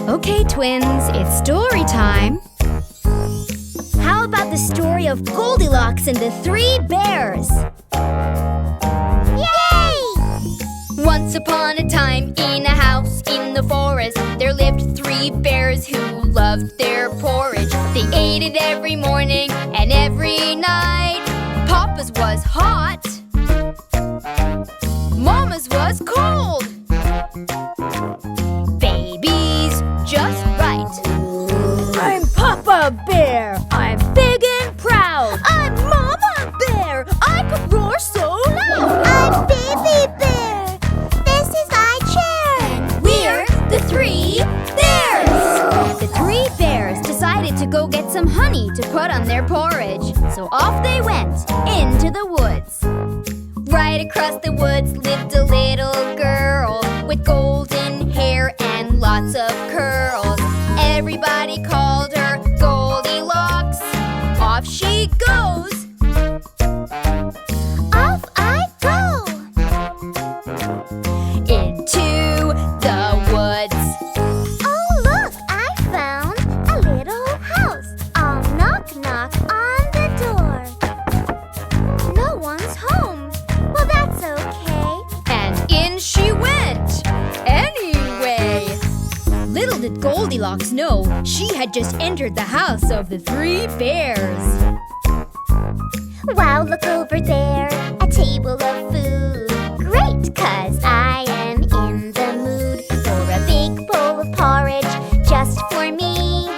Okay, twins, it's story time. How about the story of Goldilocks and the 3 bears? Yay! Once upon a time, in a house in the forest, there lived 3 bears who loved their porridge. They ate it every morning and every night. Papa's was hot, Mama's was cold, baby's just right. I'm Papa Bear, I'm big and proud. I'm Mama Bear, I could roar so loud. I'm Baby Bear. This is my chair. And we're the 3 bears. The 3 bears decided to go get some honey to put on their porridge. So off they went into the woods. Right across the woods lived a little girl with golden hair and lots of curls. Everybody called her Goldilocks. Off she goes. Off I go. Into the woods. Oh, look, I found a little house. I'll knock, knock on the door. No one's home. Well, that's okay. And in she went, anyway. Little did Goldilocks know, she had just entered the house of the 3 bears. Wow, look over there, a table of food. Great, 'cause I am in the mood for a big bowl of porridge just for me.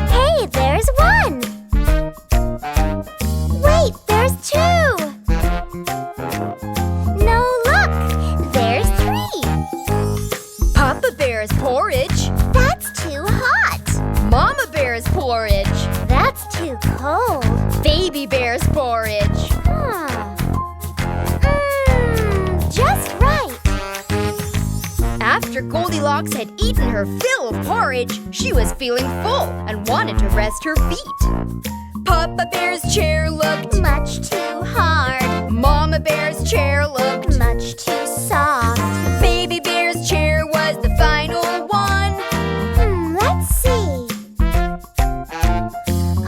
Hey, there's 1. Wait, there's 2. No, look, there's 3. Papa Bear's porridge, That's too hot. Mama Bear's porridge, That's too cold. Baby Bear's porridge. Just right. After Goldilocks had eaten her fill of porridge, she was feeling full and wanted to rest her feet. Papa Bear's chair looked Much too hard. Mama Bear's chair looked Much too soft. Baby Bear's chair was the final one. Let's see.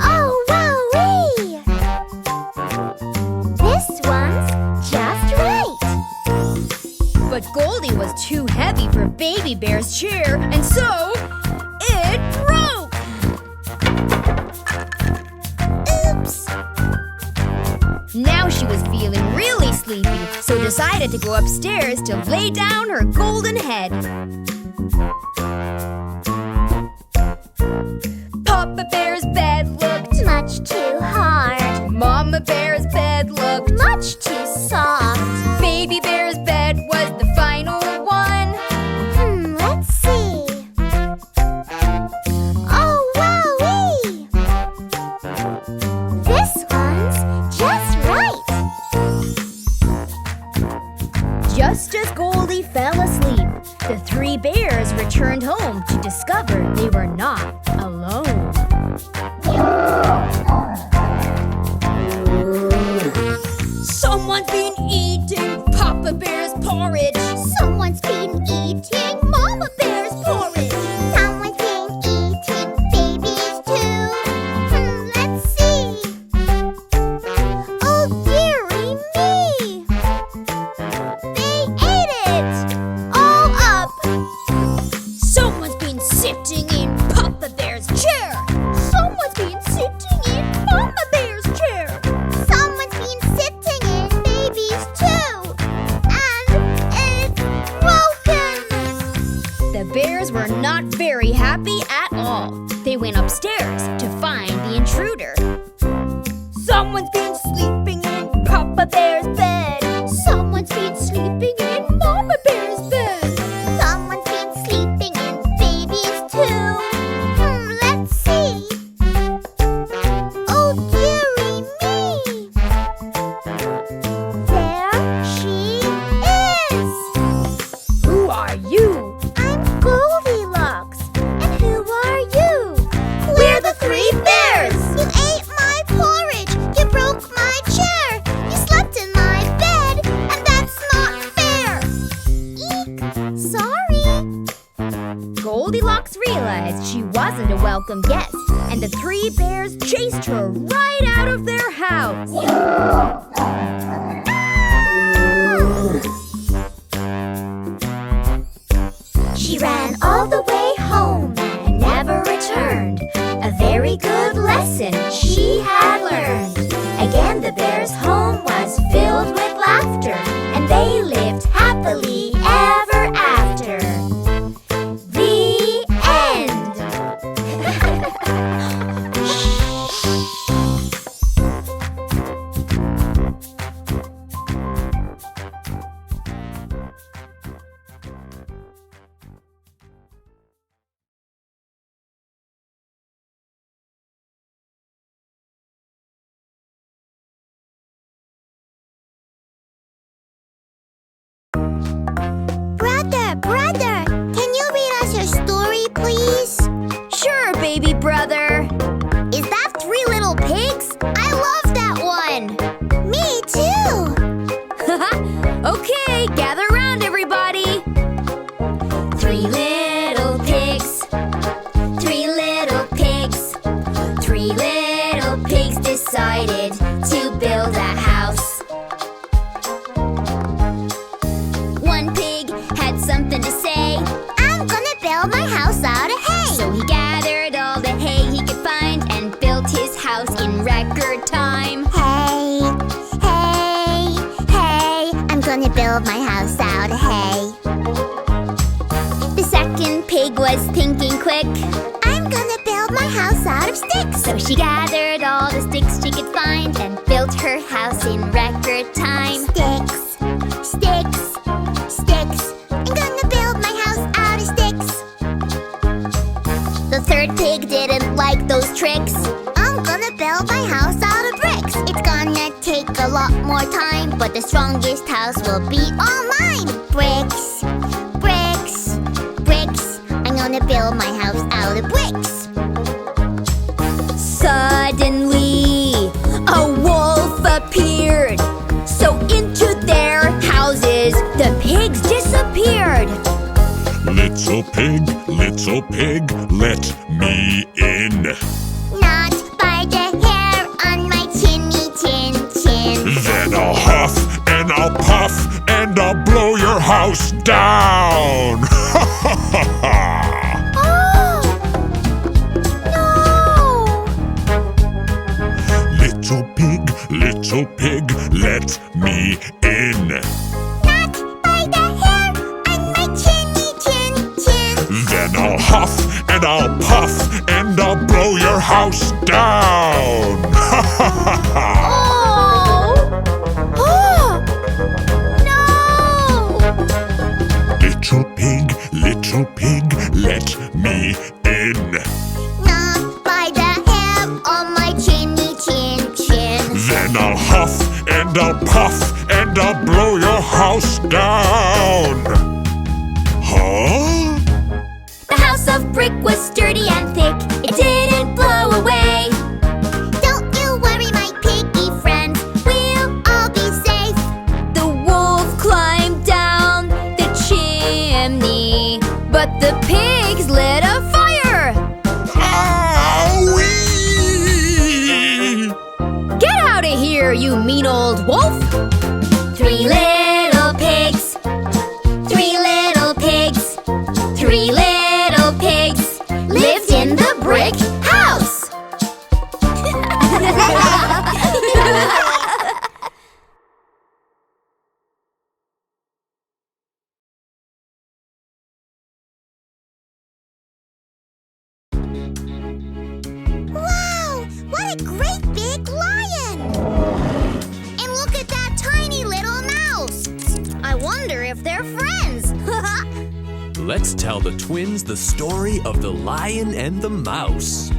Oh, wowee! This one's just right. But Goldie was too heavy for Baby Bear's chair, and so it broke! Oops. Now she was feeling really sleepy, so decided to go upstairs to lay down her golden head. Papa Bear's bed looked Much too hard. Mama Bear's bed looked Much too soft. Baby Bear's bed was the final one. Let's see. Oh, wowee! This one's just right. Just as Goldie fell asleep, the 3 bears returned home to discover they were not alone. Someone's been eating Papa Bear's porridge. Someone's been eating Mama Bear's porridge. Someone's been eating babies too. Let's see. Oh, dearie me. They ate it all up. Someone's been sitting in Papa Bear's chair. Someone's been sitting in Mama Bear's chair. Someone's been sitting in babies too. And it's broken. The bears were not very happy at all. They went upstairs to find the intruder. Someone's been sleeping in Papa Bear's bed. Someone's been sleeping in Mama Bear's bed. Someone's been sleeping in babies too. Let's see. Oh, dearie me. There she is. Who are you? I'm Goldilocks. And who are you? We're the 3 bears. You ate my porridge. You broke my chair. You slept in my bed. And that's not fair. Eek. Sorry. realized she wasn't a welcome guest, and the three bears chased her right out of their house. She ran all the way home and never returned. A very good lesson she had learned. Again the bears' home was filled with laughter, and they lived happily ever after. The end. Brother, can you read us your story, please? Sure, baby brother. Is that Three Little Pigs? I love that one. Me too. Okay, gather around, everybody. Three little pigs. Three little pigs. Three little pigs decided to build a house. One pig had something to say. I'm gonna build my house out of hay. So he gathered all the hay he could find and built his house in record time. Hay, hay, hay. I'm gonna build my house out of hay. The second pig was thinking quick. I'm gonna build my house out of sticks. So she gathered all the sticks she could find and built her house in record time. Sticks, sticks, sticks. I'm gonna build my house out of sticks. The third pig didn't like those tricks. I'm gonna build my house out of bricks. It's gonna take a lot more time, but the strongest house will be all mine. Bricks, bricks, bricks. I'm gonna build my house out of bricks. Suddenly, a wolf appeared. So into their houses, the pigs disappeared. Little pig, let me in. Not by the hair on my chinny chin chin. Then I'll huff and I'll puff and I'll blow your house down. Ha ha ha ha. Oh! No! Little pig, let me in. Not by the hair on my chinny chin chin. Then I'll huff and I'll puff and I'll blow your house down. Ha ha ha ha. Oh! Oh! No! Little pig, let me in. Not by the hair on my chinny chin chin. Then I'll huff and I'll puff and I'll blow your house down. Huh? The house of brick was sturdy and thick. It didn't blow away. Don't you worry, my piggy friends. We'll all be safe. The wolf climbed down the chimney, but the pigs lit a fire. Owie! Get out of here, you mean old wolf! Three little pigs. Three little pigs. Three little pigs lived in the brick house. Wow! What a great big lion! And look at that tiny little mouse. I wonder if they're friends. Let's tell the twins the story of the lion and the mouse.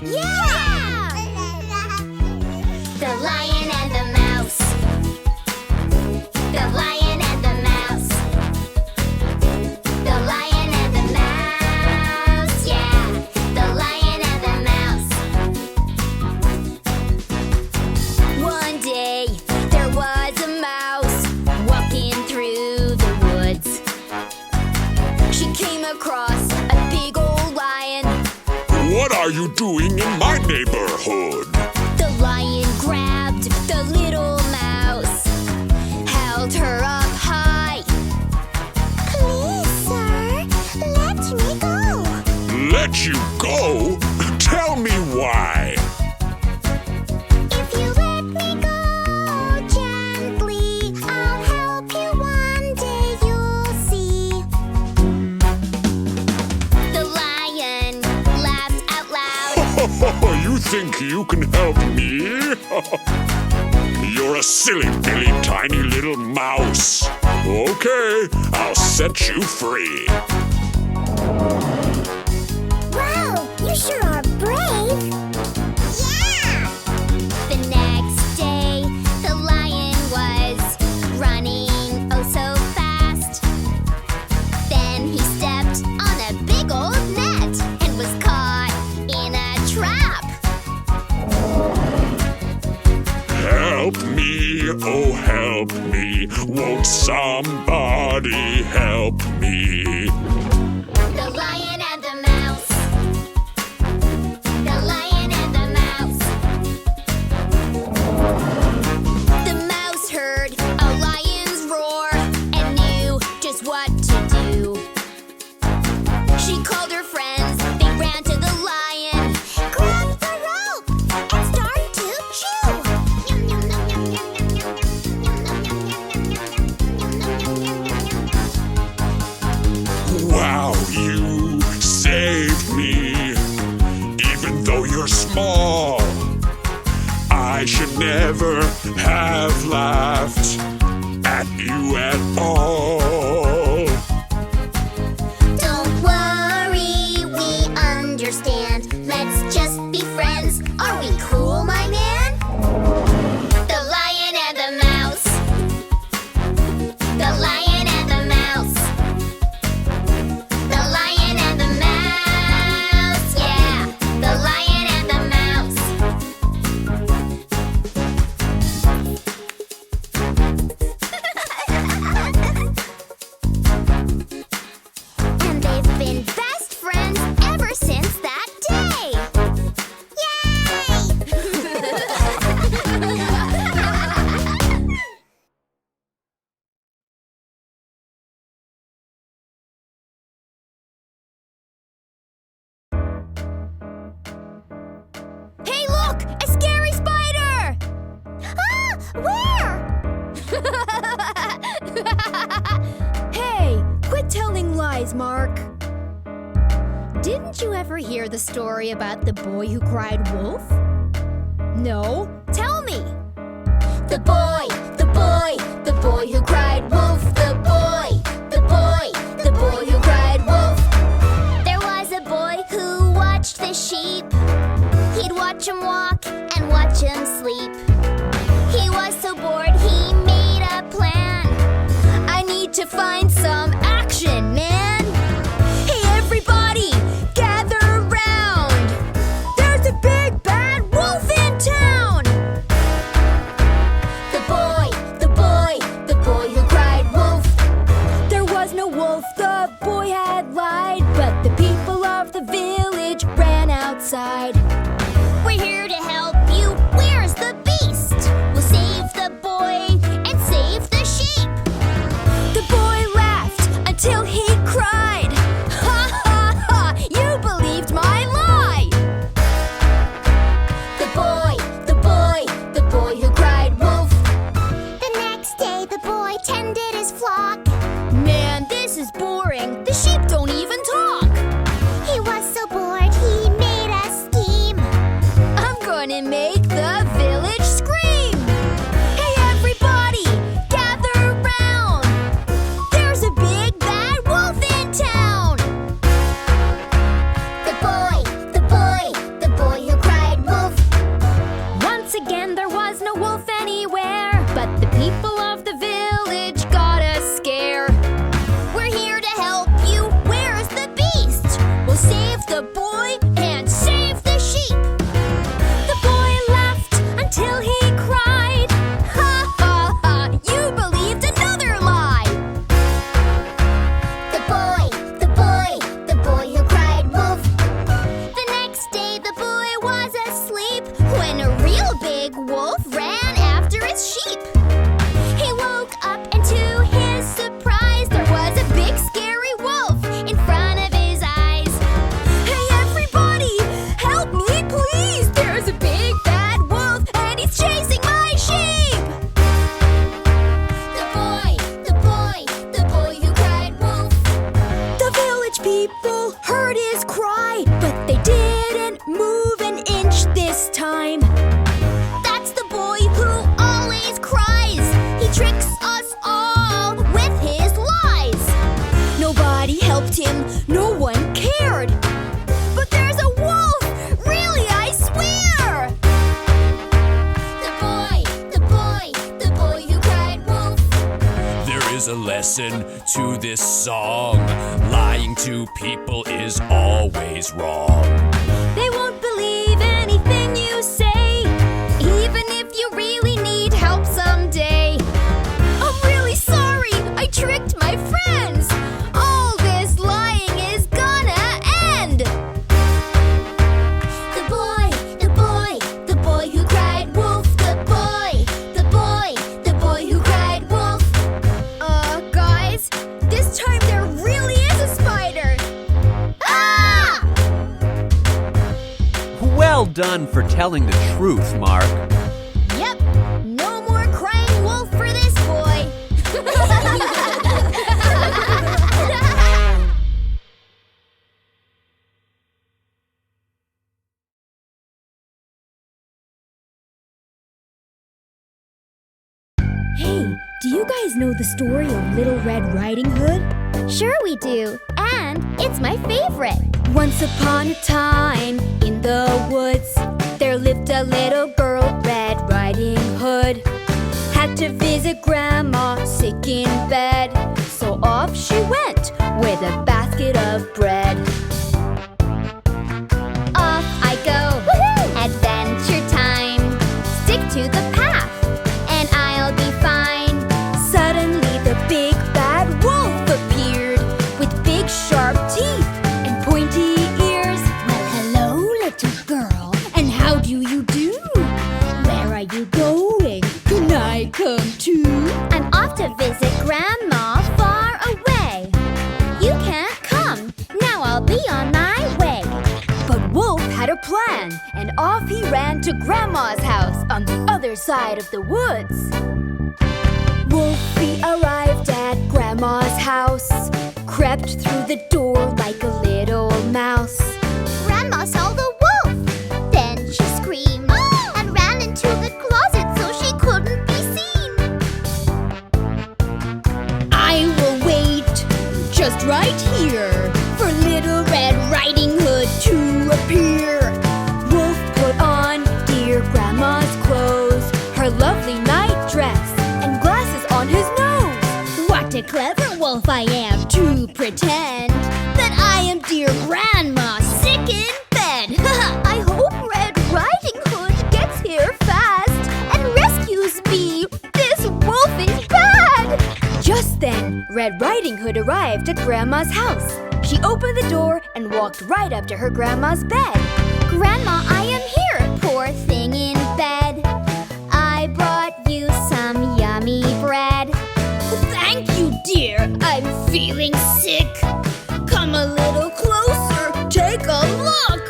Yeah! The lion and the mouse. The lion and the mouse. The lion and the mouse. Yeah! The lion and the mouse. One day, there was a mouse walking through the woods. She came across a big old are you doing in my neighborhood? The lion grabbed the little mouse, held her up high. Please, sir, let me go. Let you go? Tell me why. If you let me go gently, I'll help you one day, you'll see. The lion laughed out loud. You think you can help me? You're a silly, billy, tiny little mouse. Okay, I'll set you free. Wow, you sure are brave. Yeah! The next day, the lion was running oh so fast. Then he stepped on a big old net and was caught in a trap. Help me, oh help me. Won't somebody help me? The lion and the mouse. The lion and the mouse. The mouse heard a lion's roar and knew just what to do. She called her friends, they ran to the lion. Grab the rope and start to chew. Yum, yum, yum, yum, yum, yum, yum, yum, Wow, you saved me. Even though you're small, I should never have laughed at you at all. Don't worry, we understand. Let's just be friends. Are we cool, my man? The lion and the mouse. The lion and the mouse. The lion and the mouse. Yeah, the lion and the mouse. And they've been best friends ever since that day. Hey, look! A scary spider! Ah, where? Hey, quit telling lies, Mark. Didn't you ever hear the story about the boy who cried wolf? No? Tell me. The boy, the boy, the boy who cried wolf. The boy, the boy, the boy who cried wolf. There was a boy who watched the sheep. He'd watch him walk and watch him sleep. He was so bored he made a plan. I need to find some action, man. Hey, everybody, gather around. There's a big bad wolf in town. The boy, the boy, the boy who cried wolf. There was no wolf, the boy had lied. But the people of the village ran outside. We're here to help you. Where's the beast? We'll save the boy and save the sheep. The boy laughed until he cried. Ha ha ha! You believed my lie. The boy, the boy, the boy who cried wolf. The next day the boy tended his flock. Man, this is boring. The sheep don't even talk. He was so bored he made a scheme. I'm gonna make the village scream. Hey, everybody, gather around. There's a big bad wolf in town. won't move an inch this time. That's the boy who always cries. He tricks us all with his lies. Nobody helped him, no one cared. But there's a wolf! Really, I swear! The boy who cried wolf. There is a lesson to this song. Lying to people is always wrong. They won't believe anything you say, even if you really need help someday. I'm really sorry, I tricked my friends. All this lying is gonna end. The boy who cried wolf. The boy who cried wolf. Guys, this time there really is a spider. Ah! Well done for telling the truth, Mark. Yep, no more crying wolf for this boy. Hey, do you guys know the story of Little Red Riding Hood? Sure we do, and it's my favorite. Once upon a time, in the woods, there lived a little girl, Red Riding Hood. Had to visit Grandma, sick in bed, so off she went with a basket of bread. Off I go, adventure time. Stick to the path, and I'll be fine. Suddenly the big bad wolf appeared, with big sharp teeth and pointy ears. Well, hello, little girl, and how do you do? Where are you going? Can I come too? I'm off to visit Grandma far away. You can't come, now I'll be on my way. But Wolf had a plan, and off he ran to Grandma's house on the other side of the woods. Wolfie arrived at Grandma's house, crept through the door like a little mouse. Grandma saw the wolf, then she screamed and ran into the closet so she couldn't be seen. I will wait just right here for Little Red Riding Hood to appear. Wolf put on dear Grandma's clothes, her lovely night dress, and glasses on his nose. What a clever wolf I am to pretend that I am dear Grandma sick in bed. I hope Red Riding Hood gets here fast and rescues me. This wolf is bad. Just then, Red Riding Hood arrived at Grandma's house. She opened the door and walked right up to her Grandma's bed. Grandma, I am here, poor thing in bed. I brought you some yummy bread. Thank you, dear. I'm feeling sick. Come a little closer. Take a look.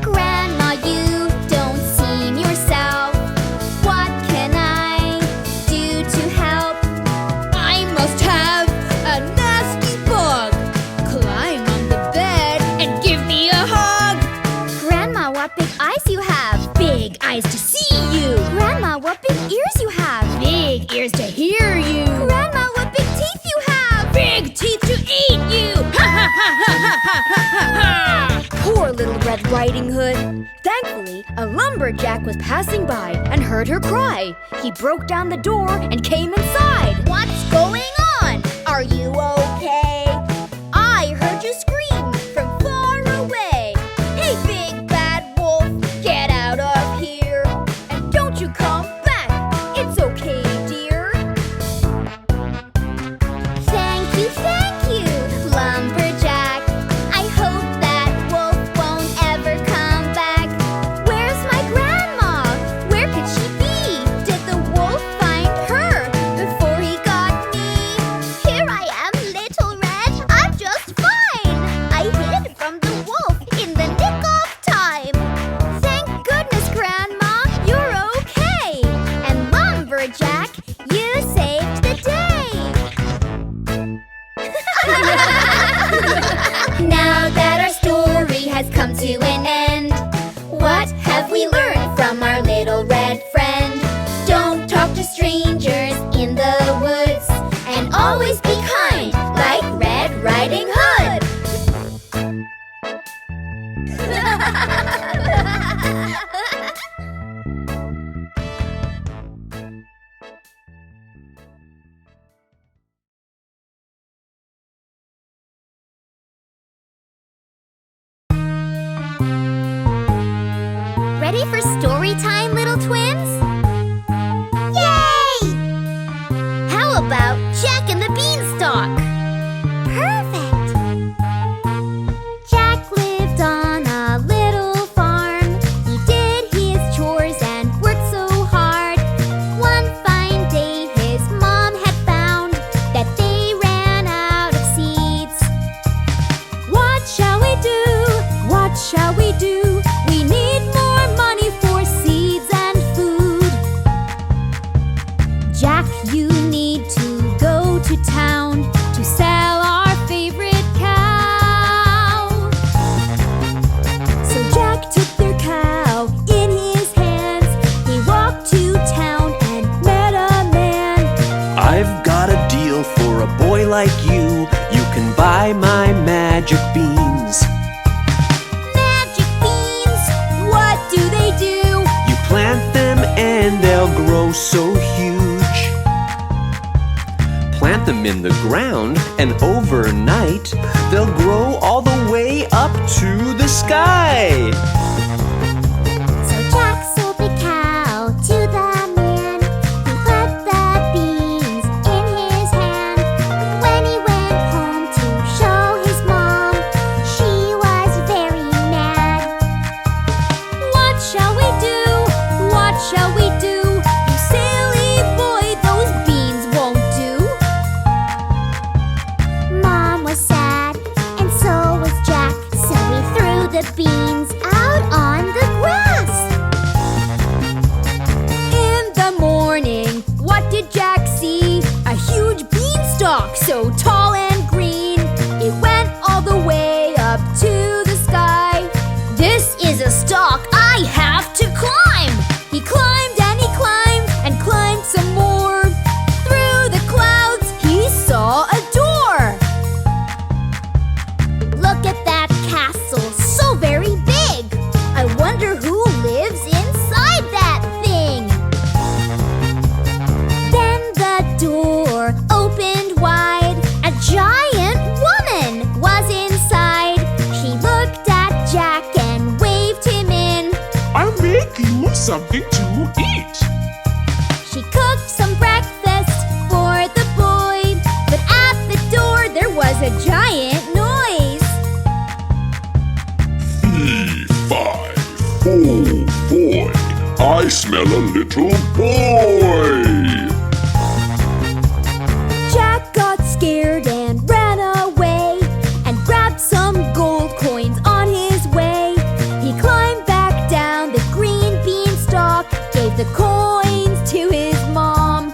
Grandma, you don't seem yourself. What can I do to help? I must have a nasty bug. Climb on the bed and give me a hug. Grandma, what big eyes you have. Big eyes to see you. Grandma, what big ears you have. Big ears to hear you. Grandma, what big teeth you have. Big teeth to eat you. Ha ha ha ha ha ha ha. Poor Little Red Riding Hood. Thankfully, a lumberjack was passing by and heard her cry. He broke down the door and came inside. What's going on? Are you okay? I heard you scream from far away. Hey, big bad wolf, get out of here. And don't you come back. It's okay, dear. Thank you, lumberjack. I hope that wolf won't ever come back. Where's my grandma? Where could she be? Did the wolf find her before he got me? Here I am, little red. I'm just fine. I hid from the wolf in the nick of time. Thank goodness, Grandma, you're okay. And lumberjack, you saved the day. Now that our story has come to an end. What have we learned from our little red friend? Don't talk to strangers in the woods, and always be kind, like Red Riding Hood. Ready for story time, little twins? Yay! How about Jack and the Beanstalk? Perfect! Jack lived on a little farm. He did his chores and worked so hard. One fine day his mom had found that they ran out of seeds. What shall we do? What shall we do? We need more money for seeds and food. Jack, you need to go to town to sell our favorite cow. So Jack took their cow in his hands. He walked to town and met a man. I've got a deal for a boy like you. You can buy my magic beans. Magic beans, what do they do? You plant them and they'll grow so huge. Plant them in the ground and overnight they'll grow all the way up to the sky. So Jack sold the cow to the man who put the beans in his hand. When he went home to show his mom, she was very mad. What shall we do? What shall we do? You silly boy, those beans won't do. Mom was sad, and so was Jack. So he threw the beans out on the grass. In the morning, what did Jack see? A huge beanstalk, so tall and green. It went all the way up to the sky. This is a stalk I have to climb. He climbed and climbed some more. Through the clouds, he saw a door. Look at that castle, so very big. I wonder who lives inside that thing. Then the door opened wide. A giant woman was inside. She looked at Jack and waved him in. I'll make you something to eat. She cooked some breakfast for the boy. But at the door there was a giant noise. Fee-fi, oh boy, I smell a little boy. Jack got scared and ran away and grabbed some gold coins on his way. He climbed back down the green beanstalk, gave the coins to his mom.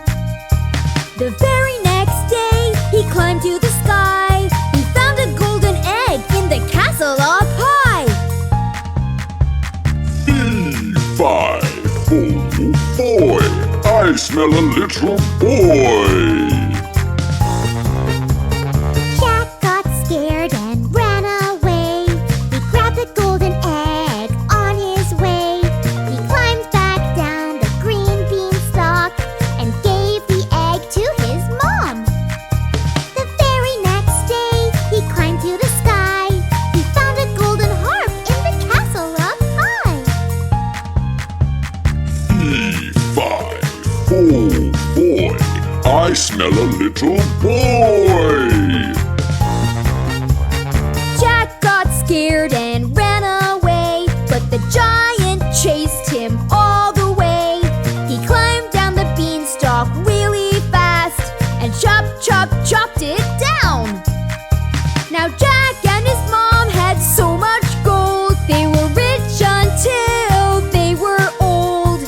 The very next day, he climbed to the sky. He found a golden egg in the castle up high. Fee-fi, oh boy, I smell a little boy. Jack got scared and ran away. He grabbed the golden egg on his way. He climbed back down the green beanstalk and gave the egg to his mom. The very next day, he climbed to the sky. He found a golden harp in the castle up high. Fee-fi, oh boy, I smell a little boy. Jack got scared and ran away, but the giant chased him all the way. He climbed down the beanstalk really fast and chopped it down. Now Jack and his mom had so much gold. They were rich until they were old.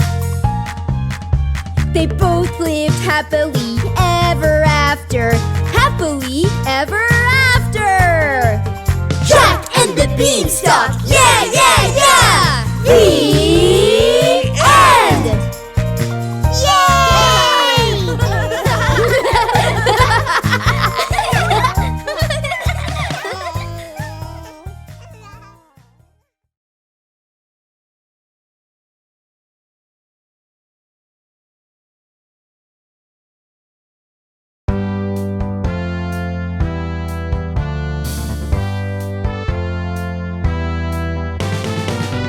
They both lived happily ever after. Happily ever after. Jack and the beanstalk, yeah, yeah, yeah! The end! Yay!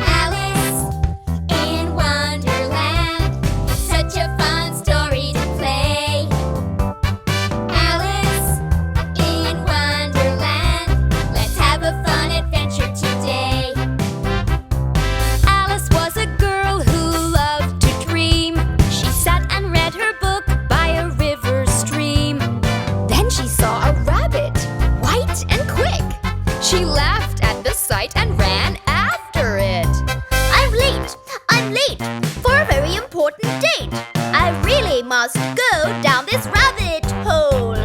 Alice in Wonderland, such a fun story to play. Alice in Wonderland, let's have a fun adventure today. Alice was a girl who loved to dream. She sat and read her book by a river stream. Then she saw a rabbit, white and quick. She laughed at the sight and ran after it. I'm late for a very important date. I really must go down this rabbit hole.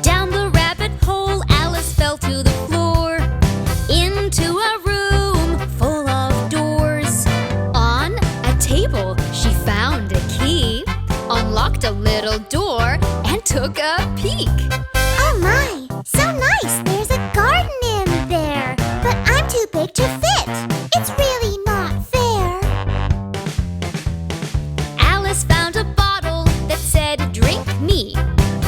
Down the rabbit hole, Alice fell to the floor, into a room full of doors. On a table, she found a key, unlocked a little door, and took a peek. Oh my, so nice. There's a garden in there, but I'm too big to fit. It's really not fair. Alice found a bottle that said, "Drink me."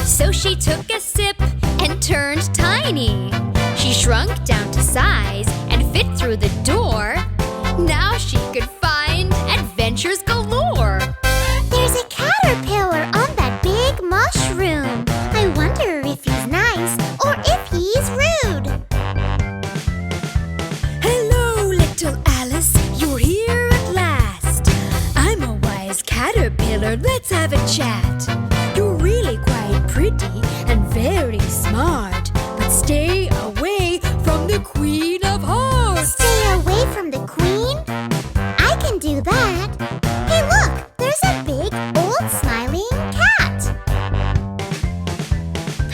So she took a sip and turned tiny. She shrunk down to size and fit through the door. Now she could find adventures galore. There's a caterpillar on that big mushroom. I wonder if he's nice or if he's rude. Hello, little Alice, you're here at last. I'm a wise caterpillar, let's have a chat. You're really quite pretty and very smart, but stay away from the Queen of Hearts. Stay away from the queen? I can do that. Hey, look, there's a big old smiling cat.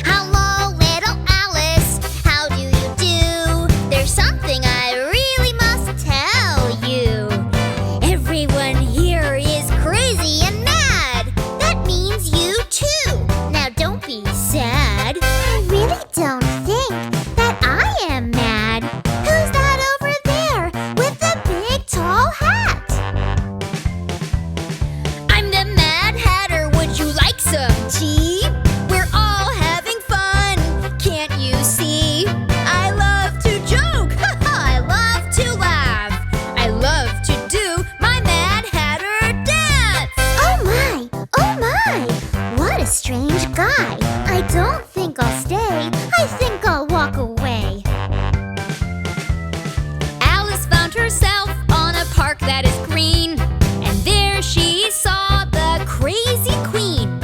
Hello, little Alice. How do you do? There's something I really must tell you. Everyone here is Crazy and mad. That means you too. Now don't be sad. I really don't think that I am mad. Who's that over there with the big tall hat? I'm the Mad Hatter, would you like some tea? We're all having fun, can't you see? I love to joke, I love to laugh. I love to do my Mad Hatter dance. Oh my, what a strange guy. I don't think I'll stay. I think I'll walk away. Alice found herself on a park that is green, and there she saw the crazy queen.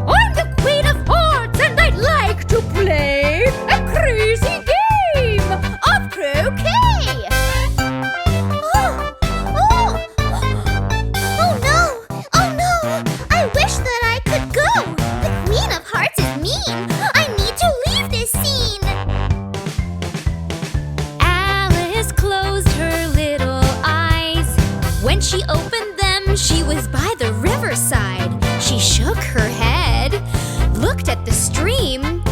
I'm the Queen of Hearts, and I'd like to play a crazy game of croquet. Oh no! I wish that I could go. The Queen of Hearts is mean. I need to leave this scene. Alice closed her little eyes. When she opened them, she was by the riverside. She shook her head, looked at the stream.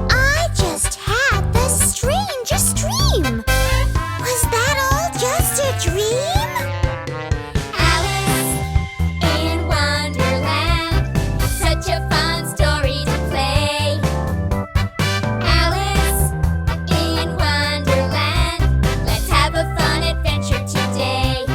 I just had the strangest dream. Was that all just a dream? Alice in Wonderland, such a fun story to play. Alice in Wonderland, let's have a fun adventure today.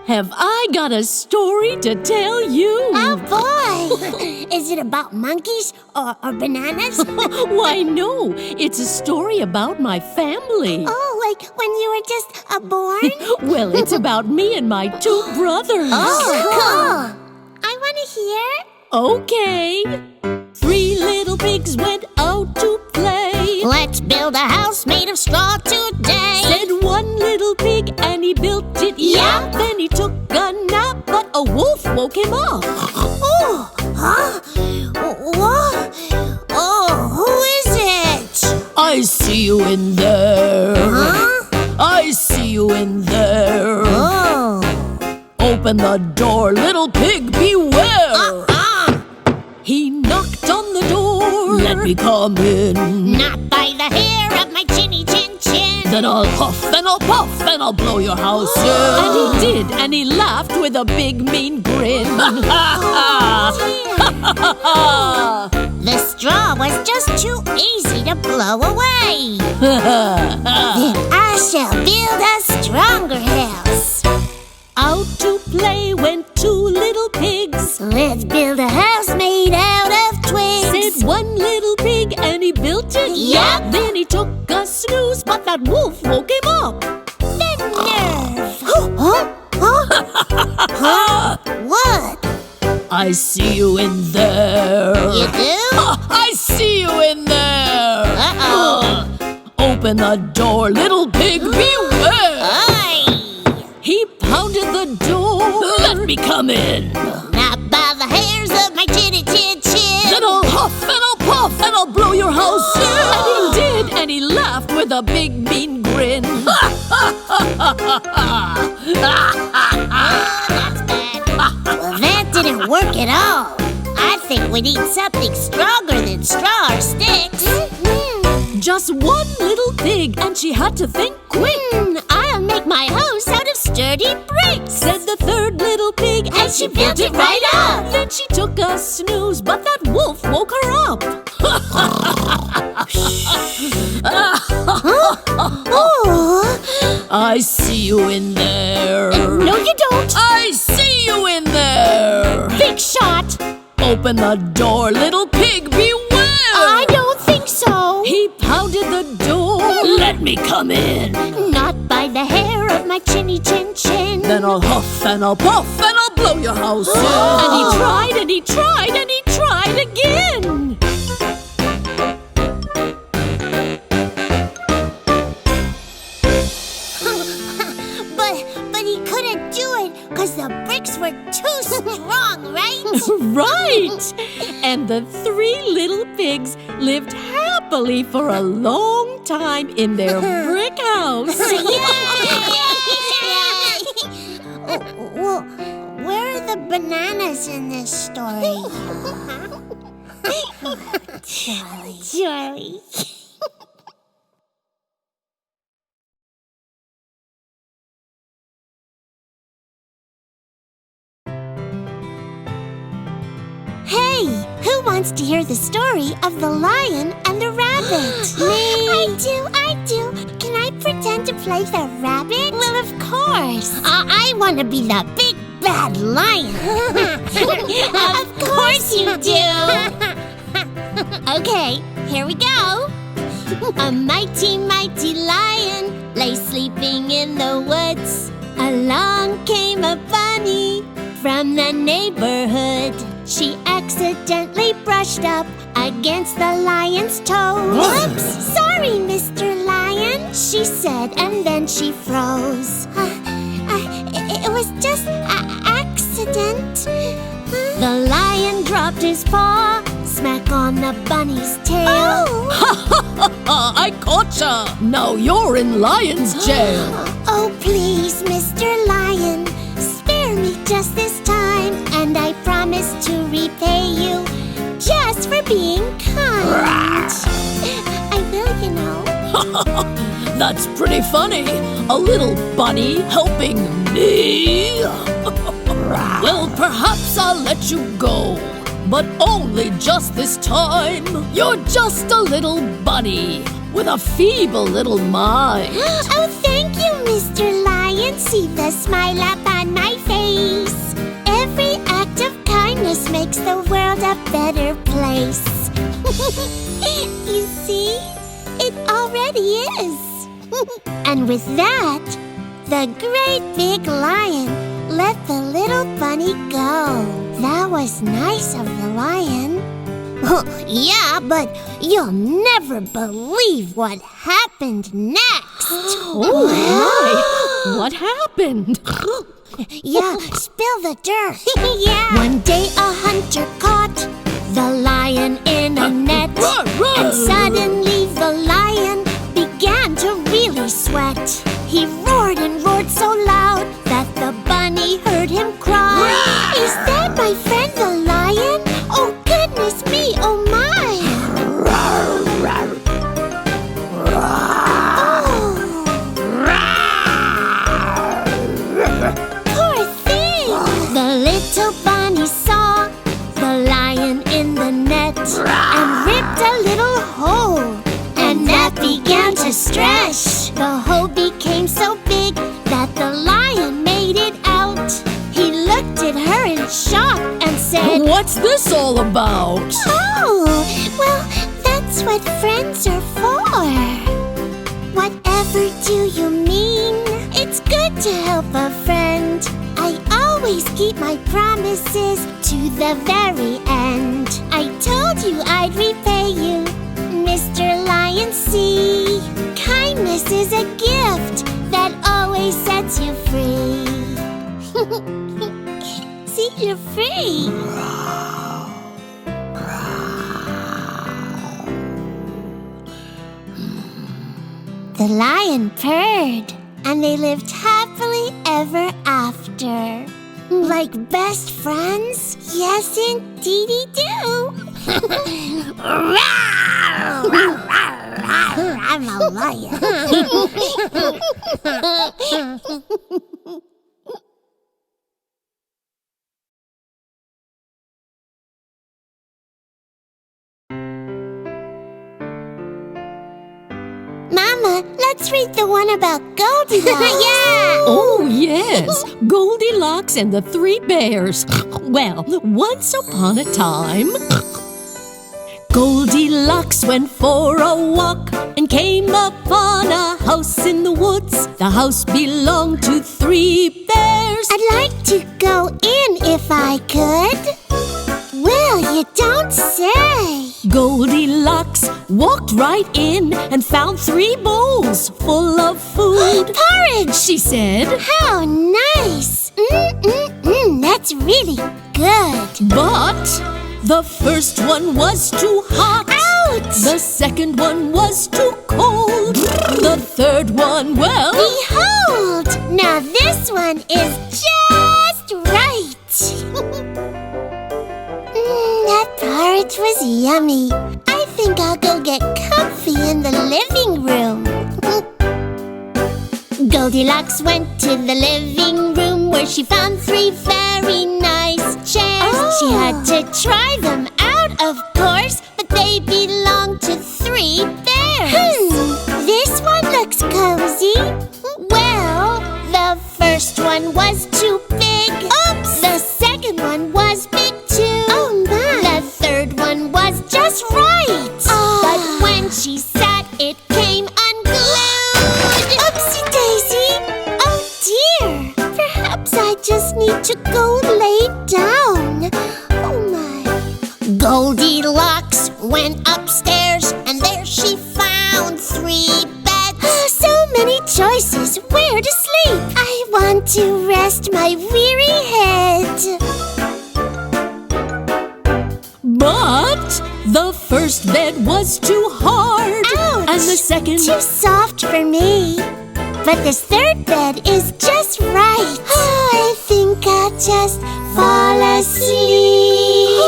Have I got a story to tell you? Oh boy! Is it about monkeys or bananas? Why, no. It's a story about my family. Oh, like when you were just born? Well, it's about me and my two brothers. Cool! I want to hear. Okay. 3 little pigs went out to play. of straw today, said one little pig, and he built it. Yep. Then he took a nap, but a wolf woke him up. Oh, huh? What? Oh, who is it? I see you in there. Huh? I see you in there. Oh. Open the door, little pig, beware. He knocked on the door. Let me come in. Not by the hair of my chinny chin chin. Then I'll huff and I'll puff and I'll blow your house in. And he did, and he laughed with a big mean grin. The straw was just too easy to blow away. Then I shall build a stronger house. Out to play went two little pigs. Let's build a house made out of twigs. Said one little pig, and he built it. Yep. Then he took a snooze, but that wolf woke him up. The nerve. Huh? What? I see you in there. You do? I see you in there. Uh-oh. Open the door, little pig, beware. Aye. He pounded the door. Let me come in. Not by the hairs of my chinny chin chin. Then I'll huff and I'll puff and I'll blow your house in. And he did, and he laughed with a big mean grin. That's bad. Well, that didn't work at all. I think we need something stronger than straw or sticks. Just one little pig, and she had to think quick. I'll make my house out of sturdy bricks, Said the third little pig, and she built it right up. Then she took a snooze, but that wolf woke her up. Oh, I see you in there. no you don't. I see you in there. Big shot. Open the door, little pig, beware. I don't think so. He pounded the door. Let me come in. Not by the hair of my chinny chin chin. Then I'll huff and I'll puff and I'll blow your house in. And he tried and he tried and he tried again. But he couldn't do it because the bricks were too strong, right? Right. And the three little pigs lived happily for a long time in their brick house. Well, where are the bananas in this story? Charlie. Hey, who wants to hear the story of the lion and the rabbit? Me! I do. Can I pretend to play the rabbit? Well, of course. I want to be the big bad lion. Of course you do. Okay, here we go. A mighty, mighty lion lay sleeping in the woods. Along came a bunny from the neighborhood. She accidentally brushed up against the lion's toe. Whoops! Sorry, Mr. Lion, she said, and then she froze. It was just an accident. The lion dropped his paw, smack on the bunny's tail. I caught ya! Now you're in lion's jail. Oh, please, Mr. Lion, spare me just this time, and I promise to repay you just for being kind. I will, you know. That's pretty funny. A little bunny helping me. Well, perhaps I'll let you go, but only just this time. You're just a little bunny with a feeble little mind. Oh, thank you, Mr. Lion. See the smile up on my face. Every act of kindness makes the world a better place. You see, it already is. And with that, the great big lion let the little bunny go. That was nice of the lion. Yeah, but you'll never believe what happened next. Oh, my! What happened? Yeah, spill the dirt. Yeah. One day a hunter caught the lion in a net. And suddenly the lion began to really sweat. He roared and roared so loud that the bunny heard him cry. Is that my friend the lion? Oh goodness me, oh my! Poor thing! The little bunny saw the lion in the net and ripped a little hole, and that began to stretch. The hole became so big that the lion made it out. He looked at her in shock and said, What's this all about? Oh, well, that's what friends are for. Whatever do you mean? It's good to help a friend. I always keep my promises to the very end. I told you I'd repay you, Mr. Lion C. Kindness is a gift that always sets you free. See, you're free. The lion purred, and they lived happily ever after. Like best friends? Yes, indeedy do. I'm a lion. Mama, let's read the one about Goldilocks. Yeah! Oh, yes. Goldilocks and the Three Bears. Well, once upon a time, Goldilocks went for a walk and came upon a house in the woods. The house belonged to three bears. I'd like to go in if I could. Well, you don't say. Goldilocks walked right in and found three bowls full of food. Porridge, She said, how nice. That's really good. but the first one was too hot. Ouch! The second one was too cold. The third one, well, Behold! Now this one is just right. That porridge was yummy. I think I'll go get comfy in the living room. Goldilocks went to the living room where she found three very nice chairs. She had to try them out, of course, but they belonged to three bears. This one looks cozy. Well, the first one was too big. Oops! The second one was big too. Oh my! The third one was just right. But when she sat, it came unglued. Oopsie daisy! Oh dear! Perhaps I just need to go lay down. Oh my! Goldilocks went upstairs, and there she found three beds. So many choices where to sleep. I want to rest my weary head. but the first bed was too hard. Ouch! And the second, Too soft for me. But this third bed is just right. Oh, I think I'll just fall asleep.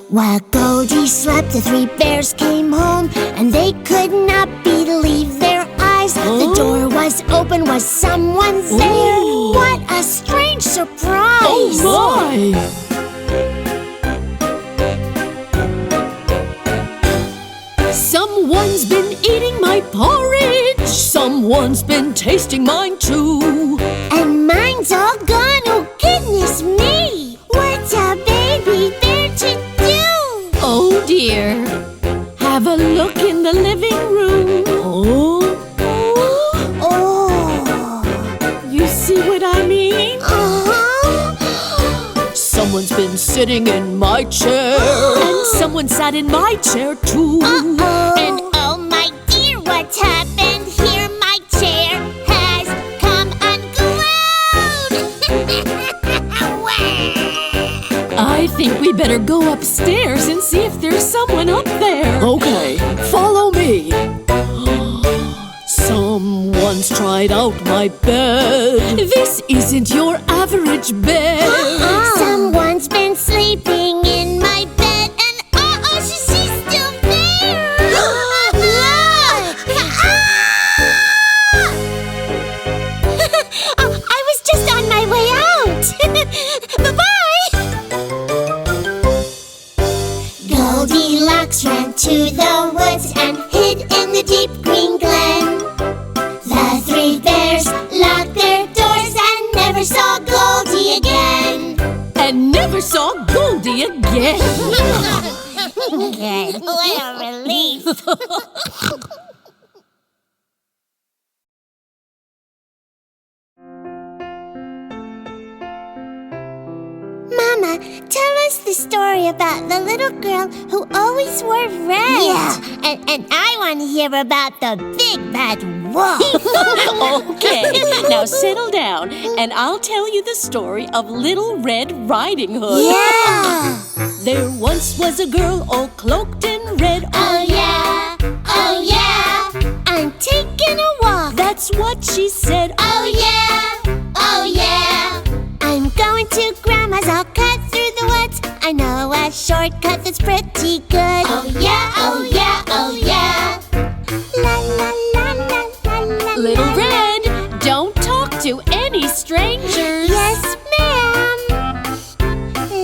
While Goldie slept, the three bears came home, and they could not believe their eyes. The door was open. Was someone there? Ooh. What a strange surprise! oh my! Someone's been eating my porridge. Someone's been tasting mine too. And mine's all gone, oh goodness me! What's a baby bear to do? Oh dear. Have a look in the living room. Oh, Oh! you see what I mean? Uh-huh! Someone's been sitting in my chair. And someone sat in my chair too. And oh my dear, what's happened here? My chair has come unglued. I think we better go upstairs and see if there's someone up there. Okay, follow me. Someone's tried out my bed. This isn't your average bed. Someone's been sleeping in my bed, and she's still there. I was just on my way out. Bye-bye. Goldilocks ran to the woods and hid in the deep green glen. The three bears locked their doors and never saw Goldie again. And never saw Goldie again. What a relief. Mama, tell us the story about the little girl who always wore red. Yeah, and I want to hear about the big bad wolf. Okay, now settle down and I'll tell you the story of Little Red Riding Hood. Yeah. There once was a girl all cloaked in red. Oh yeah, oh yeah. I'm taking a walk. That's what she said. Oh yeah, oh yeah. I'm going to Grandma's, I'll cut through the woods. I know a shortcut that's pretty good. Oh yeah, oh yeah, oh yeah. La la la la la la. Little Red, don't talk to any strangers. Yes, ma'am.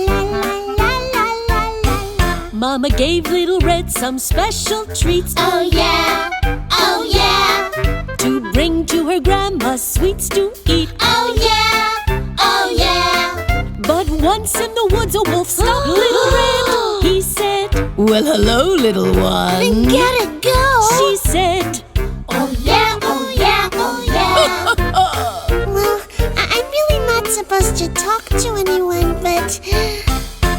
La la la la la la. Mama gave Little Red some special treats. Oh yeah, oh yeah. To bring to her grandma sweets to eat. Oh yeah, oh yeah. But once in the woods a wolf stopped Little Red. He said, well, hello, little one. Then gotta go. She said, oh yeah, oh yeah, oh yeah. Well, I'm really not supposed to talk to anyone, but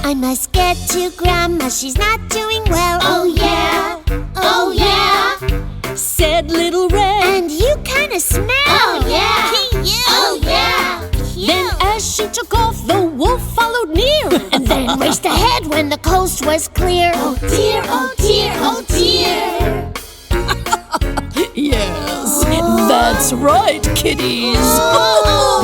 I must get to Grandma, she's not doing well. Oh yeah, oh yeah. Said Little Red. And you kinda smell. Oh yeah, oh yeah. Then as she took off, the wolf followed near. And then raced ahead when the coast was clear. Oh dear, oh dear, oh dear. Yes, that's right, kiddies.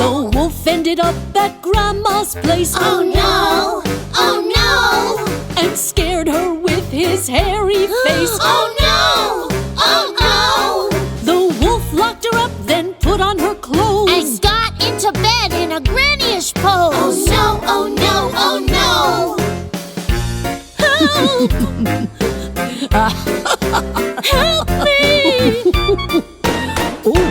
The wolf ended up at Grandma's place. Oh no, oh no. And scared her with his hairy face. Oh no, oh no. The wolf locked her up, then put on her clothes. And got into bed in a granny-ish pose. Oh no, oh no, oh no. Help! Help me! Oh,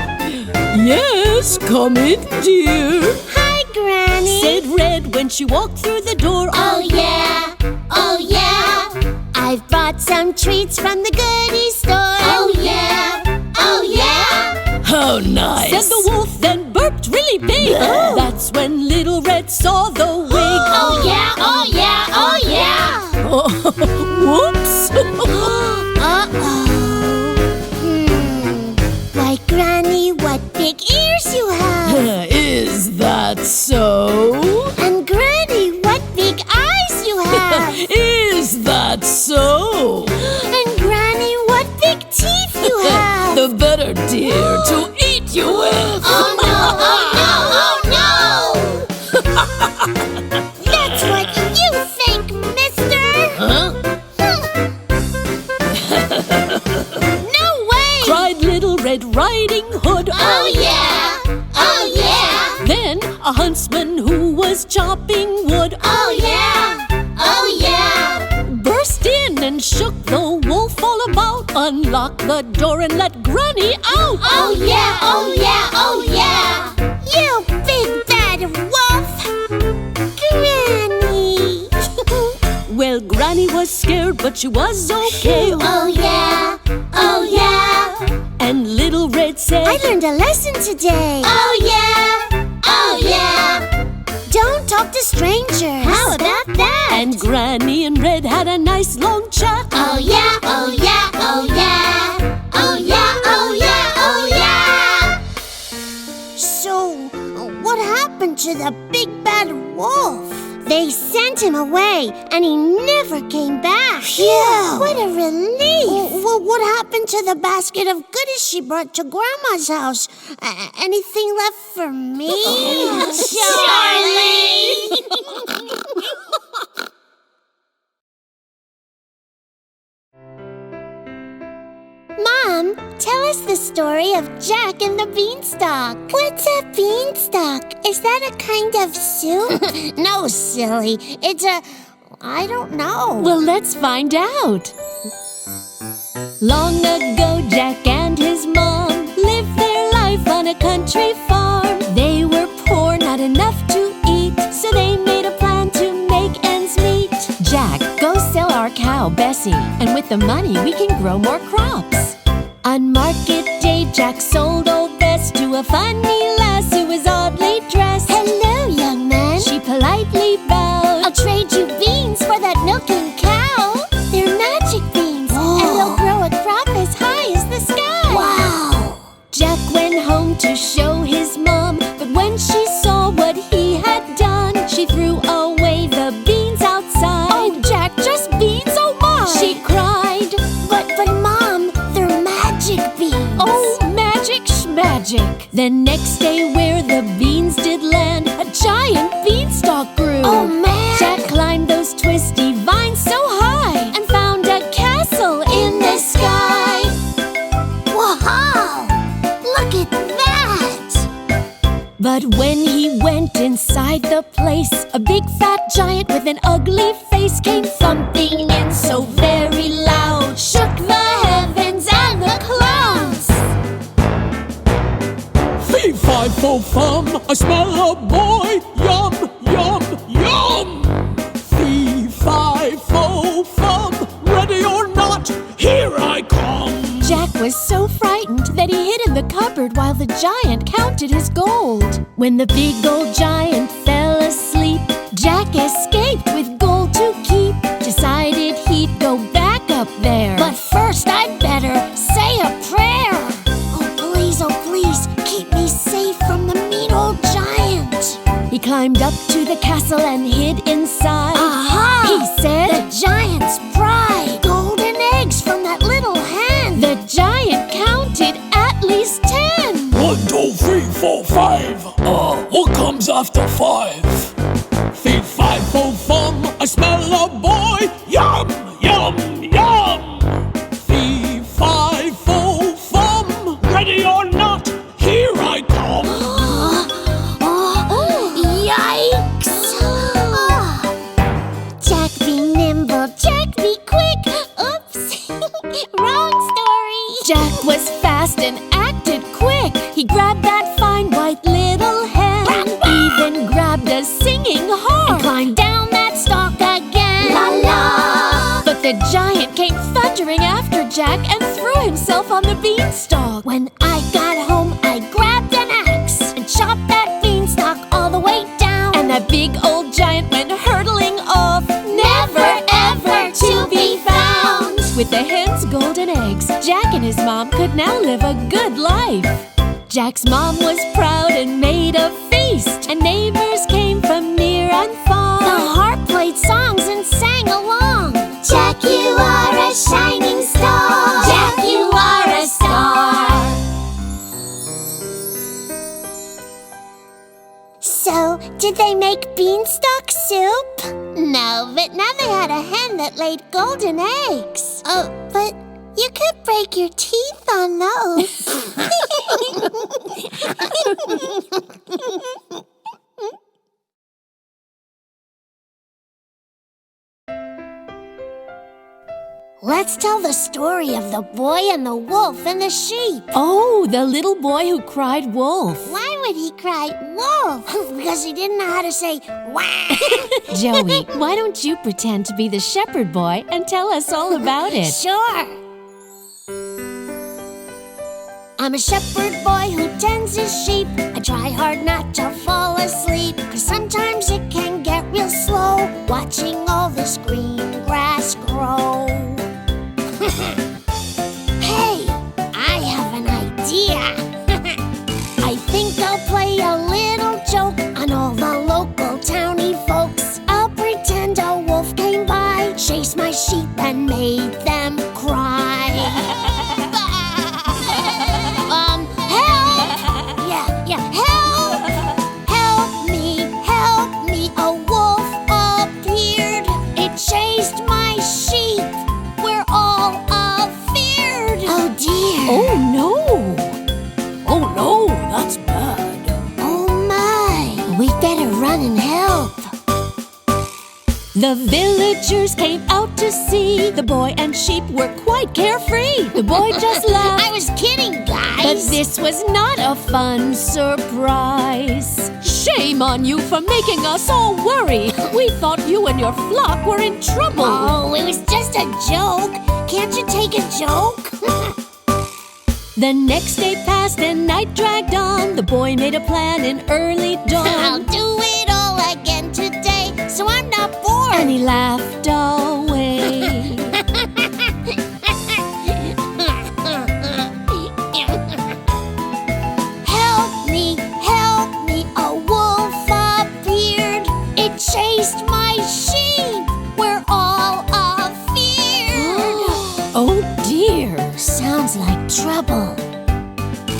yes, come in, dear. Hi, Granny. Said Red when she walked through the door. Oh yeah, oh yeah. I've brought some treats from the goodie store. Oh yeah, oh yeah. How nice! Said the wolf, then burped really big. That's when Little Red saw the wig. Oh yeah, oh yeah, oh yeah. Whoops! Uh-oh. Why, Granny, what big ears you have. Is that so? And Granny, what big eyes you have. Is that so? And Granny, what big teeth you have. The better, dear, to eat you with. Oh no, oh no, oh no. That's what you think, mister. Huh? No way. Cried Little Red Riding Hood. Oh yeah, oh yeah. Then a huntsman who was chopping wood. Oh yeah, oh yeah. Burst in and shook the wolf all about. Unlocked the door and let Granny out. Oh yeah, oh yeah, oh yeah. You big bad wolf. Granny. Well, Granny was scared, but she was okay. Oh yeah, oh yeah. And Little Red said, I learned a lesson today. Oh yeah, oh yeah. Don't talk to strangers. How about that? And Granny and Red had a nice long chat. Oh yeah, oh yeah, oh yeah. Oh yeah, oh yeah, oh yeah. So, what happened to the big bad wolf? They sent him away, and he never came back. Phew! What a relief! Well, what happened to the basket of goodies she brought to Grandma's house? Anything left for me? Charlie! Mom, tell us the story of Jack and the beanstalk. What's a beanstalk? Is that a kind of soup? No, silly. It's I don't know. Well, let's find out. Long ago, Jack and his mom lived their life on a country farm. They were poor, not enough to eat, so they made a plan to make ends meet. Jack, go sell our cow, Bessie, and with the money we can grow more crops. On market day, Jack sold old Bess to a funny lass who was oddly dressed. Hello, young man. She politely bowed. I'll trade you beans for that milking cow. They're magic beans, and they'll grow a crop as high as the sky. Wow! Jack went home to show his mom, but when she saw what he had done, she threw away the beans outside. Oh, Jack, just beans? Oh, my! She cried. But Mom, they're magic beans. Oh, magic schmagic. The next day where the beans did land, a giant beanstalk grew. Oh, man! Jack climbed those twisty vines so high and found a castle in the sky. Wow! Look at that! But when he went inside the place, a big fat giant with an ugly face came thumping in so very loud, shook the heavens and the clouds. Fee-fi-fo-fum, I smell a boy. Yum, yum, yum. Fee-fi-fo-fum, ready or not, here I come. Jack was so frightened that he hid in the cupboard while the giant counted his gold. When the big old giant fell asleep, Jack escaped with gold to keep. Decided he'd go back up there. But first I'd better say a prayer. Oh, please, keep me safe from the mean old giant. He climbed up to the castle and hid inside. Aha! He said, The giant's pride. Golden eggs from that little hen. the giant counted at least 10. 1, 2, 3, 4, 5. What comes after 5? Fee-fi-fo-fum, I smell a boy. Yum, yum, yum. Fee-fi-fo-fum, ready or not, here I come. Yikes! Jack be nimble, Jack be quick. Oops, wrong story. Jack was fast and acted quick. He grabbed that fine white little hen, even grabbed a singing harp, And climb down that stalk again. La la! But the giant came thundering after Jack and threw himself on the beanstalk. When I got home, I grabbed an axe and chopped that beanstalk all the way down. And that big old giant went hurtling off, never ever to be found. With the hen's golden eggs, Jack and his mom could now live a good life. Jack's mom was proud and made a feast, and neighbors came from near and far. The harp played songs and sang along. Jack, you are a shining star. Jack, you are a star. So, did they make beanstalk soup? No, but now they had a hen that laid golden eggs. Oh, but you could break your teeth on those. Let's tell the story of the boy and the wolf and the sheep. Oh, the little boy who cried wolf. Why would he cry wolf? Because he didn't know how to say wah. Joey, why don't you pretend to be the shepherd boy and tell us all about it? Sure. I'm a shepherd boy who tends his sheep. I try hard not to fall asleep, 'cause sometimes it can get real slow watching all this green grass grow. Hey, I have an idea. I think I'll play a little joke on all the local towny folks. I'll pretend a wolf came by, chased my sheep and made them cry. Help me, a wolf appeared. It chased my sheep. We're all afeared. Oh dear. Oh no! Oh no, that's bad. Oh my. We'd better run and help. The villagers came out to see. The boy and sheep were quite carefree. The boy just laughed. I was kidding, guys. But this was not a fun surprise. Shame on you for making us all worry. We thought you and your flock were in trouble. Oh, it was just a joke. Can't you take a joke? The next day passed and night dragged on. The boy made a plan in early dawn. I'll do it all again today, so I'm not bored. And he laughed away. Help me, a wolf appeared. It chased my sheep. We're all afeared. Oh dear. Sounds like trouble.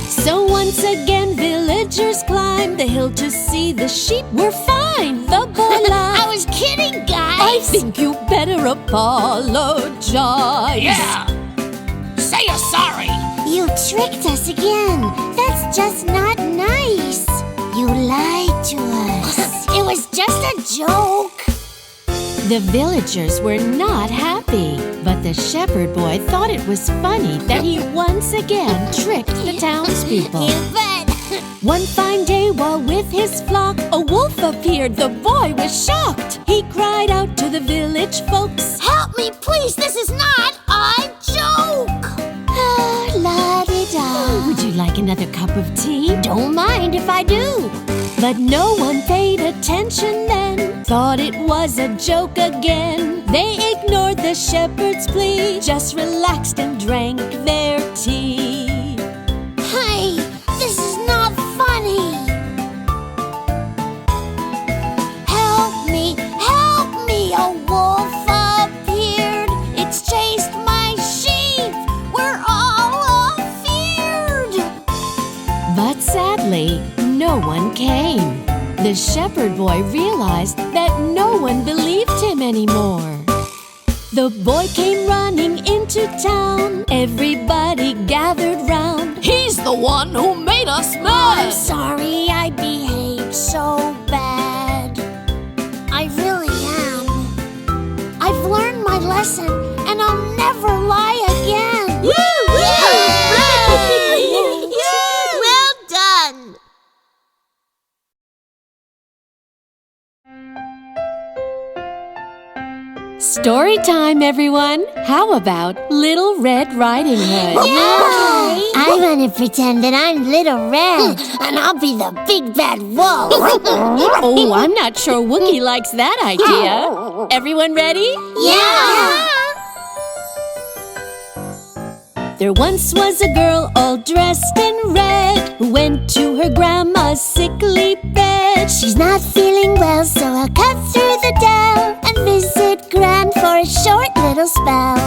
So once again villagers climbed the hill to see the sheep were fine. The boy laughed. I was kidding, guys. I think you better apologize. Yeah! Say you're sorry! You tricked us again. That's just not nice. You lied to us. It was just a joke. The villagers were not happy, but the shepherd boy thought it was funny that he once again tricked the townspeople. You bet. One fine day while with his flock, a wolf appeared. The boy was shocked. He cried out to the village folks, Help me, please. This is not a joke. La-di-da. would you like another cup of tea? Don't mind if I do. But no one paid attention then, thought it was a joke again. They ignored the shepherd's plea, just relaxed and drank their tea. Hey, this is not funny. Help me, a wolf appeared. It's chased my sheep. We're all afeared. But sadly, no one came. The shepherd boy realized that no one believed him anymore. The boy came running into town. Everybody gathered round. He's the one who made us I'm mad. sorry I behaved so bad. I really am. I've learned my lesson, and I'll never lie again. Well done. Story time, everyone. How about Little Red Riding Hood? I'm gonna pretend that I'm Little Red, and I'll be the big bad wolf. Oh, I'm not sure Wookie likes that idea. Everyone ready? Yeah. There once was a girl all dressed in red who went to her grandma's sickly bed. She's not feeling well, so I'll cut through the dell and visit Gran for a short little spell.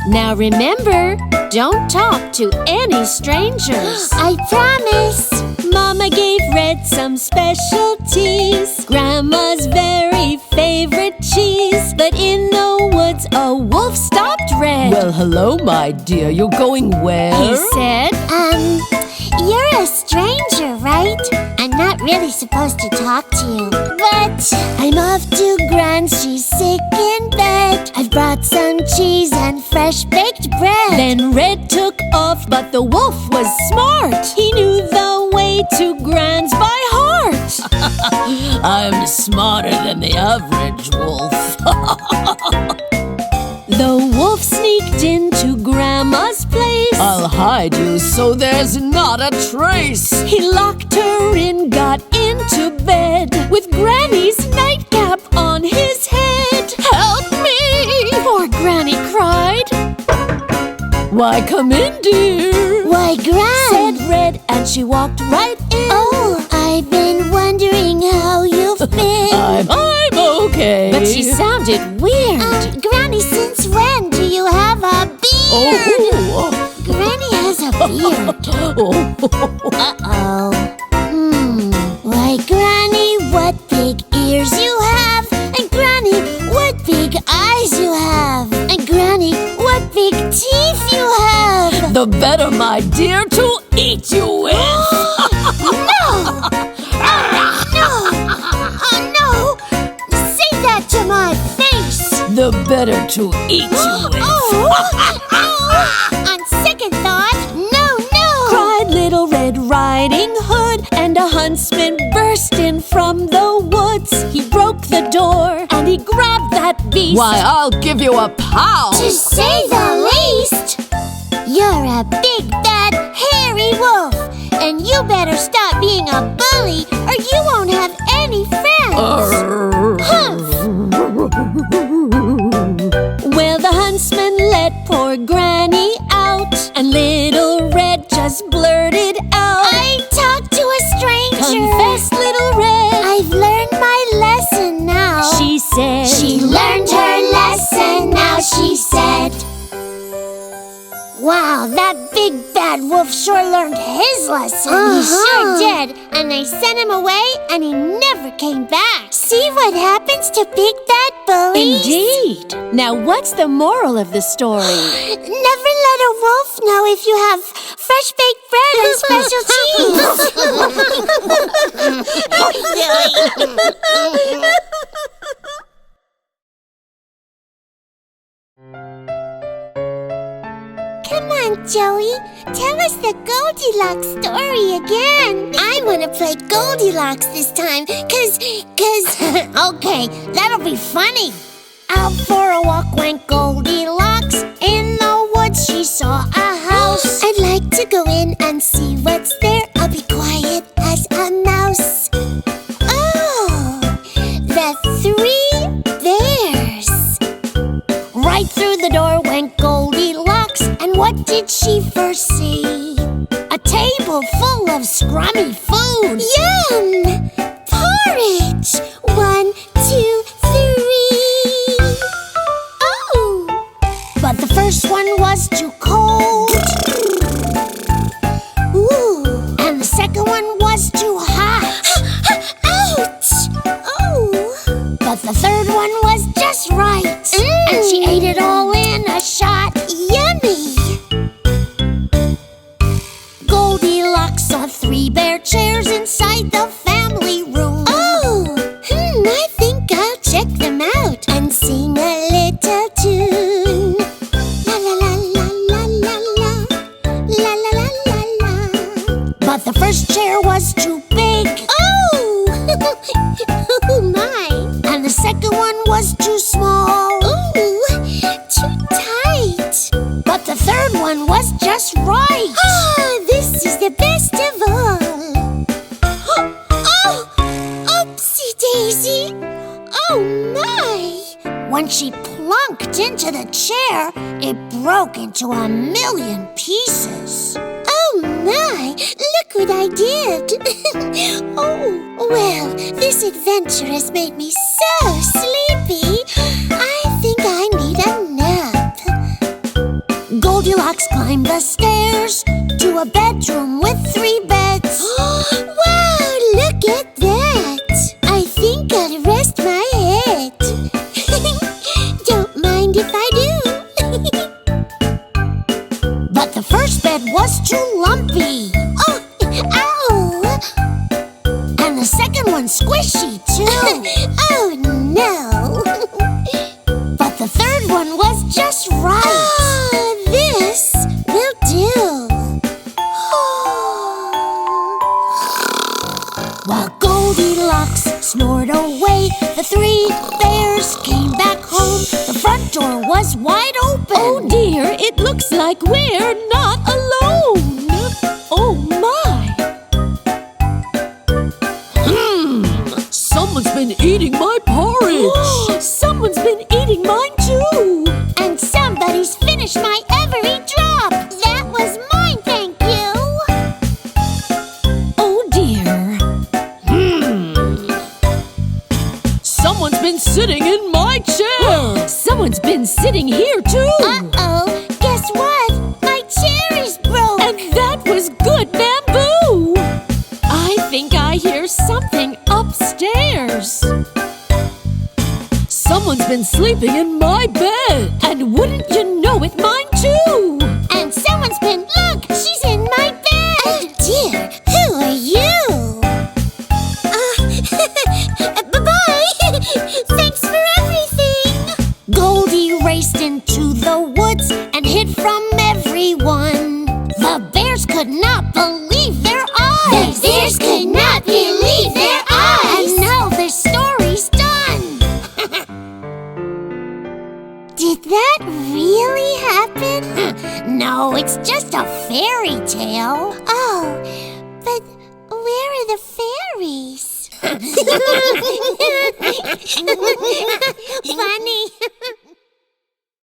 Now remember, don't talk to any strangers. I promise. Mama gave Red some specialties, Grandma's very favorite cheese. But in the woods, a wolf stopped Red. Well, hello, my dear. You're going where? He said, You're a stranger, right? I'm not really supposed to talk to you, but I'm off to Gran. She's sick in bed. I've brought some cheese and fresh baked bread. Then Red took off, but the wolf was smart. He knew the way to Gran's by heart. I'm smarter than the average wolf. The wolf sneaked into Grandma's place. face. I'll hide you so there's not a trace. He locked her in, got into bed with Granny's nightcap on his head. Help me! Poor Granny cried. Why, come in, dear. Why, Gran, said Red, and she walked right in. Oh, I've been wondering how you've been. I'm okay. But she sounded weird. Granny, since when do you have a beard? Oh. Granny has a beard. Uh-oh. Why, Granny, what big ears you have. And Granny, what big eyes you have. And Granny, what big teeth you have. The better, my dear, to eat you with. No! No! Say that to my face! The better to eat you with. On second thought, no! Cried Little Red Riding Hood, and a huntsman burst in from the woods. He broke the door, and he grabbed that beast. Why, I'll give you a pound. To say the least! You're a big, bad, hairy wolf, and you better stop being a bully, or you won't have any friends. Humph! Well, the huntsman let poor Granny out, and Little Red just blurted out. I talked to a stranger. Confess, Little Red. I've learned my lesson now. She said. She learned her lesson now, she said. Wow, that big bad wolf sure learned his lesson. He sure did. And they sent him away, and he never came back. See what happens to big bad bullies? Indeed. Now, what's the moral of the story? Never let a wolf know if you have fresh baked bread and special cheese. Come on, Joey. Tell us the Goldilocks story again. I want to play Goldilocks this time, cause... Okay, that'll be funny. Out for a walk went Goldilocks. In the woods she saw a house. I'd like to go in and see what's there. I'll be quiet as a mouse. Oh, the 3 bears. Right through the door went Goldilocks. And what did she first see? A table full of scrummy food. Yum! Porridge! 1, 2, 3. Oh! But the first one was too cold. Ooh! And the second one was too hot. Ouch! Oh! But the third one was just right. And she ate it all in a shot. Yummy! Goldilocks saw 3 bare chairs inside the family room. Oh! I think I'll check them out and sing a little tune. La la la la la la la. La la la la la. But the first chair was too big. Oh! Oh my! And the second one was too small. Ooh! Too tight. But the third one was just right. Ah, this is the best of all. Oh! Oopsie daisy! Oh my! When she plunked into the chair, it broke into 1,000,000 pieces. Oh my! Look what I did! Oh, well, this adventure has made me so sleepy. I think I need a nap. Goldilocks climbed the stairs to a bedroom with 3 beds. Wow, look at that! I think I'll rest my head. Don't mind if I do. But the first bed was too lumpy. Oh, ow! And the second one squishy too. Oh no! But the third one was just right. This will do. While Goldilocks snored away, the 3 bears came back home. The front door was wide open. Oh dear, it looks like we're not sitting in my chair. Someone's been sitting here too. Uh-oh, guess what? My chair is broke. And that was good bamboo. I think I hear something upstairs. Someone's been sleeping in my bed. And wouldn't you know it, mine too. And someone's been, look, she's in my bed. Oh dear, who are you? Bye-bye. Thanks for everything. Goldie raced into the woods and hid from everyone. The bears could not believe their eyes. The bears could not believe their eyes. And now their story's done. Did that really happen? No, it's just a fairy tale. Oh, but where are the fairies? Funny.